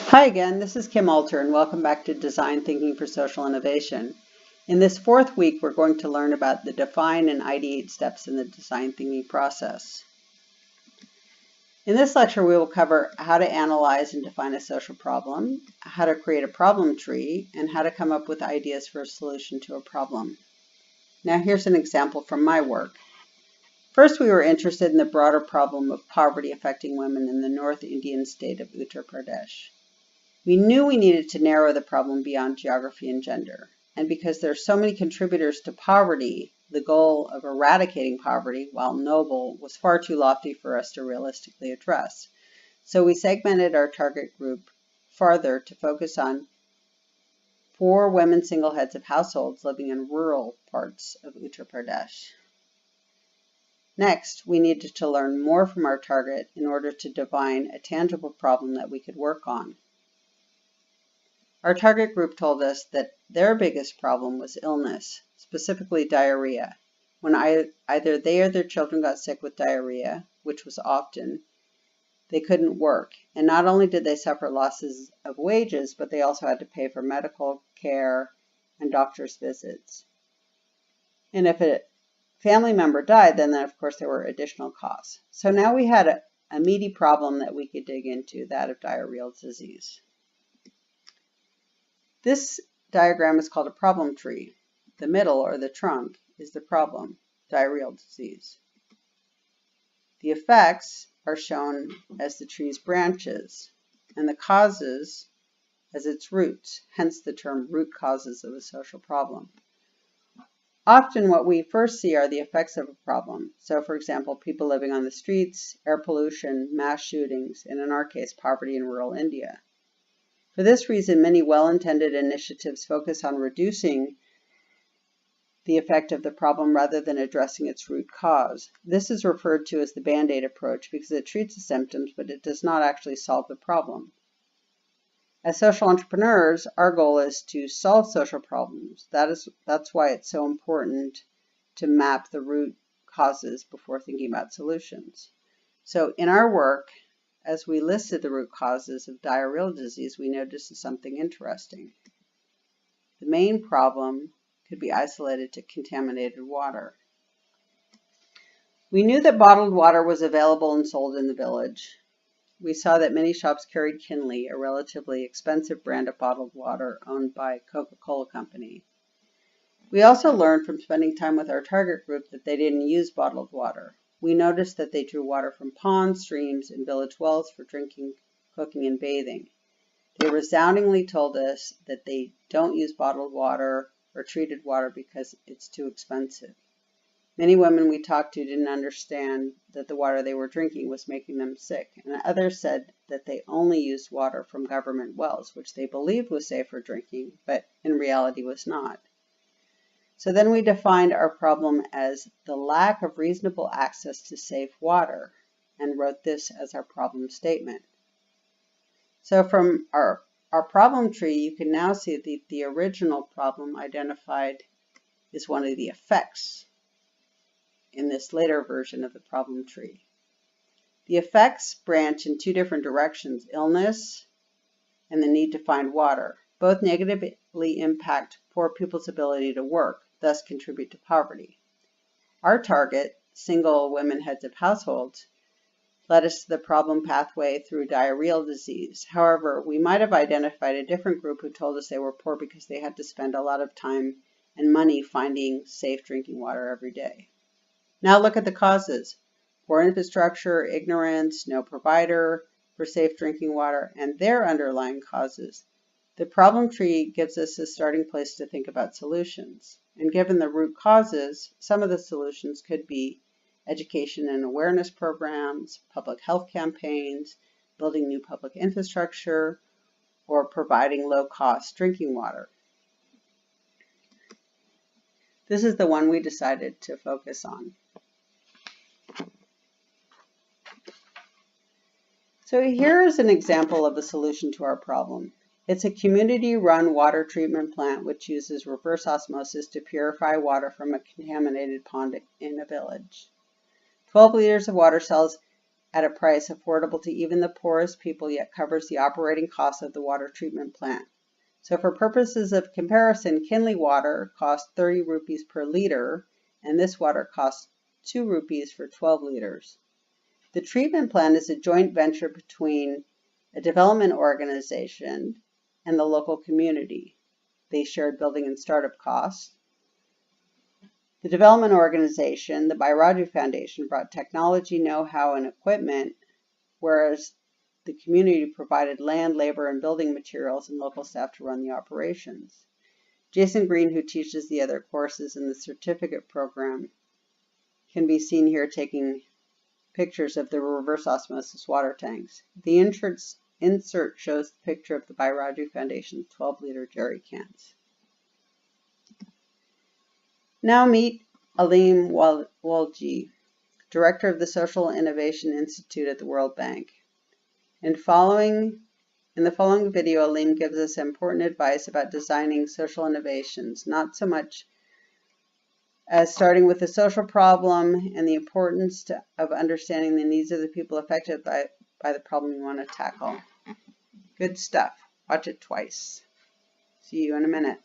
Hi again, this is Kim Alter and welcome back to Design Thinking for Social Innovation. In this fourth week, we're going to learn about the define and ideate steps in the design thinking process. In this lecture, we will cover how to analyze and define a social problem, how to create a problem tree, and how to come up with ideas for a solution to a problem. Now here's an example from my work. First, we were interested in the broader problem of poverty affecting women in the North Indian state of Uttar Pradesh. We knew we needed to narrow the problem beyond geography and gender. And because there are so many contributors to poverty, the goal of eradicating poverty, while noble, was far too lofty for us to realistically address. So we segmented our target group farther to focus on 4 women single heads of households living in rural parts of Uttar Pradesh. Next, we needed to learn more from our target in order to define a tangible problem that we could work on. Our target group told us that their biggest problem was illness, specifically diarrhea. When either they or their children got sick with diarrhea, which was often, they couldn't work. And not only did they suffer losses of wages, but they also had to pay for medical care and doctor's visits. And if a family member died, then of course there were additional costs. So now we had a meaty problem that we could dig into, that of diarrheal disease. This diagram is called a problem tree. The middle, or the trunk, is the problem, diarrheal disease. The effects are shown as the tree's branches, and the causes as its roots, hence the term root causes of a social problem. Often what we first see are the effects of a problem. So for example, people living on the streets, air pollution, mass shootings, and in our case, poverty in rural India. For this reason, many well-intended initiatives focus on reducing the effect of the problem rather than addressing its root cause. This is referred to as the Band-Aid approach because it treats the symptoms, but it does not actually solve the problem. As social entrepreneurs, our goal is to solve social problems. That's why it's so important to map the root causes before thinking about solutions. So in our work, as we listed the root causes of diarrheal disease, we noticed something interesting. The main problem could be isolated to contaminated water. We knew that bottled water was available and sold in the village. We saw that many shops carried Kinley, a relatively expensive brand of bottled water owned by Coca-Cola Company. We also learned from spending time with our target group that they didn't use bottled water. We noticed that they drew water from ponds, streams, and village wells for drinking, cooking, and bathing. They resoundingly told us that they don't use bottled water or treated water because it's too expensive. Many women we talked to didn't understand that the water they were drinking was making them sick, and others said that they only used water from government wells, which they believed was safe for drinking, but in reality was not. So then we defined our problem as the lack of reasonable access to safe water and wrote this as our problem statement. So from our problem tree, you can now see that the original problem identified is one of the effects in this later version of the problem tree. The effects branch in 2 different directions, illness and the need to find water. Both negatively impact poor people's ability to work, thus contribute to poverty. Our target, single women heads of households, led us to the problem pathway through diarrheal disease. However, we might have identified a different group who told us they were poor because they had to spend a lot of time and money finding safe drinking water every day. Now look at the causes. Poor infrastructure, ignorance, no provider for safe drinking water, and their underlying causes. The problem tree gives us a starting place to think about solutions. And given the root causes, some of the solutions could be education and awareness programs, public health campaigns, building new public infrastructure, or providing low-cost drinking water. This is the one we decided to focus on. So here is an example of a solution to our problem. It's a community-run water treatment plant which uses reverse osmosis to purify water from a contaminated pond in a village. 12 liters of water cells at a price affordable to even the poorest people, yet covers the operating costs of the water treatment plant. So for purposes of comparison, Kinley water costs 30 rupees per liter, and this water costs 2 rupees for 12 liters. The treatment plant is a joint venture between a development organization and the local community. They shared building and startup costs. The development organization, the Bairaju Foundation, brought technology, know-how, and equipment, whereas the community provided land, labor, and building materials and local staff to run the operations. Jason Green, who teaches the other courses in the certificate program, can be seen here taking pictures of the reverse osmosis water tanks. The insert shows the picture of the Bairaju Foundation's 12-liter jerry cans. Now meet Aleem Walji, Director of the Social Innovation Institute at the World Bank. In the following video, Aleem gives us important advice about designing social innovations, not so much as starting with the social problem and the importance of understanding the needs of the people affected by the problem you want to tackle. Good stuff. Watch it twice. See you in a minute.